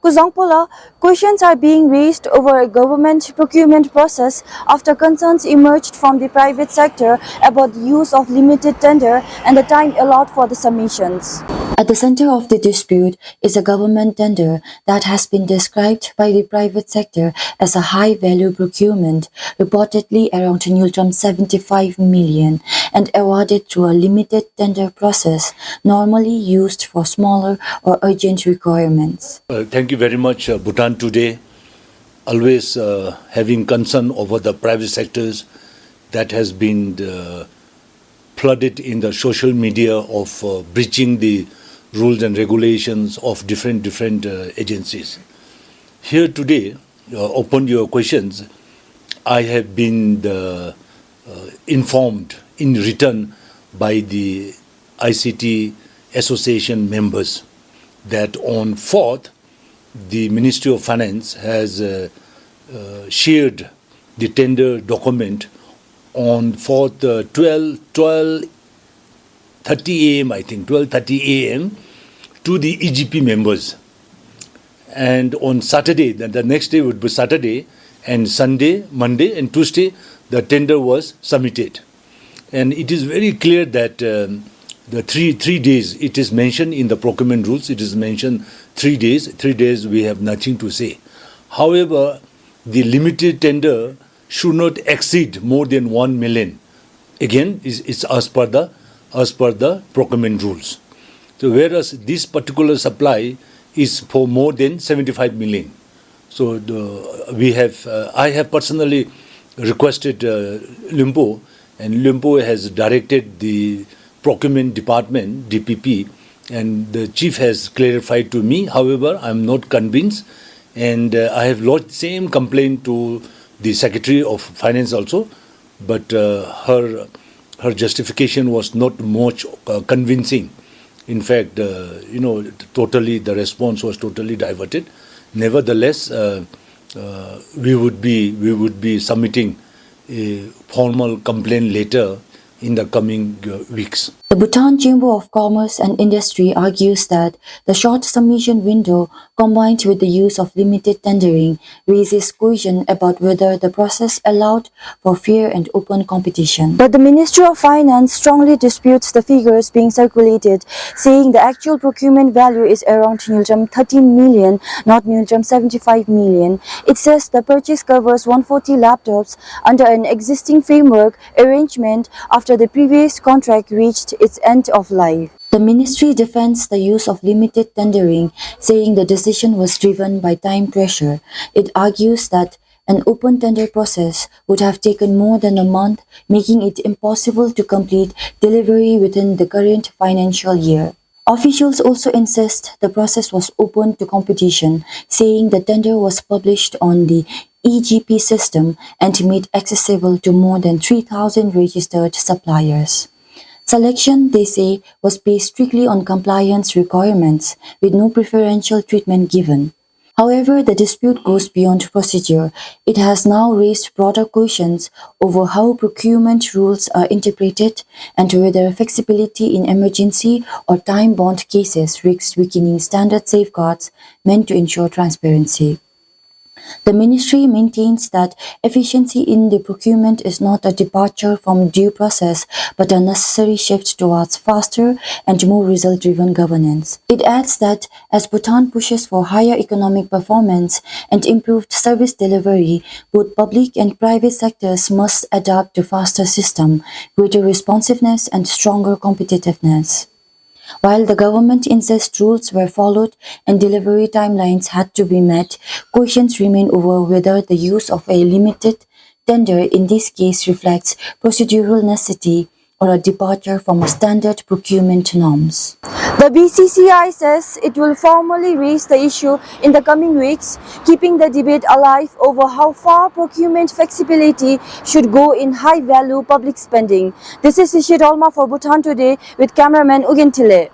𝐏𝐫𝐸, questions are being raised over a government procurement process after concerns emerged from the private sector about the use of limited tender and the time allowed for the submissions. At the center of the dispute is a government tender that has been described by the private sector as a high-value procurement, reportedly around 𝐿75 million, and awarded through a limited tender process, normally used for smaller or urgent requirements. Thank you very much, Bhutan Today. Always having concern over the private sectors that has been flooded in the social media of breaching the rules and regulations of different agencies. Here today, upon your questions, I have been informed in return by the ICT association members that on 4th, the Ministry of Finance has shared the tender document on 4th 12:30 a.m. I think 12:30 a.m. to the EGP members, and on Saturday, the next day would be Saturday, and Sunday, Monday, and Tuesday, the tender was submitted, and it is very clear that the three days, it is mentioned in the procurement rules. It is mentioned 3 days. 3 days we have nothing to say. However, the limited tender should not exceed more than 1 million. Again, it's as per the procurement rules. So whereas this particular supply is for more than 75 million. So I have personally requested Limpo, and Limpo has directed the procurement department, DPP, and the chief has clarified to me. However, I am not convinced, and I have lodged same complaint to the Secretary of Finance also, but her justification was not much convincing. In fact, totally the response was totally diverted. Nevertheless, we would be submitting a formal complaint later in the coming weeks. The Bhutan Chamber of Commerce and Industry argues that the short submission window combined with the use of limited tendering raises question about whether the process allowed for fair and open competition. But the Ministry of Finance strongly disputes the figures being circulated, saying the actual procurement value is around 𝐿13 million, not 𝐿75 million. It says the purchase covers 140 laptops under an existing framework arrangement after the previous contract reached its end of life. The ministry defends the use of limited tendering, saying the decision was driven by time pressure. It argues that an open tender process would have taken more than a month, making it impossible to complete delivery within the current financial year. Officials also insist the process was open to competition, saying the tender was published on the EGP system and made accessible to more than 3,000 registered suppliers. Selection, they say, was based strictly on compliance requirements, with no preferential treatment given. However, the dispute goes beyond procedure. It has now raised broader questions over how procurement rules are interpreted and whether flexibility in emergency or time-bound cases risks weakening standard safeguards meant to ensure transparency. The ministry maintains that efficiency in the procurement is not a departure from due process, but a necessary shift towards faster and more result-driven governance. It adds that as Bhutan pushes for higher economic performance and improved service delivery, both public and private sectors must adapt to faster system, greater responsiveness, and stronger competitiveness. While the government insists rules were followed and delivery timelines had to be met, questions remain over whether the use of a limited tender in this case reflects procedural necessity or a departure from standard procurement norms. The BCCI says it will formally raise the issue in the coming weeks, keeping the debate alive over how far procurement flexibility should go in high-value public spending. This is Ishit Olma for Bhutan Today with cameraman 𝐿𝐾𝐫𝐨𝐜𝐿.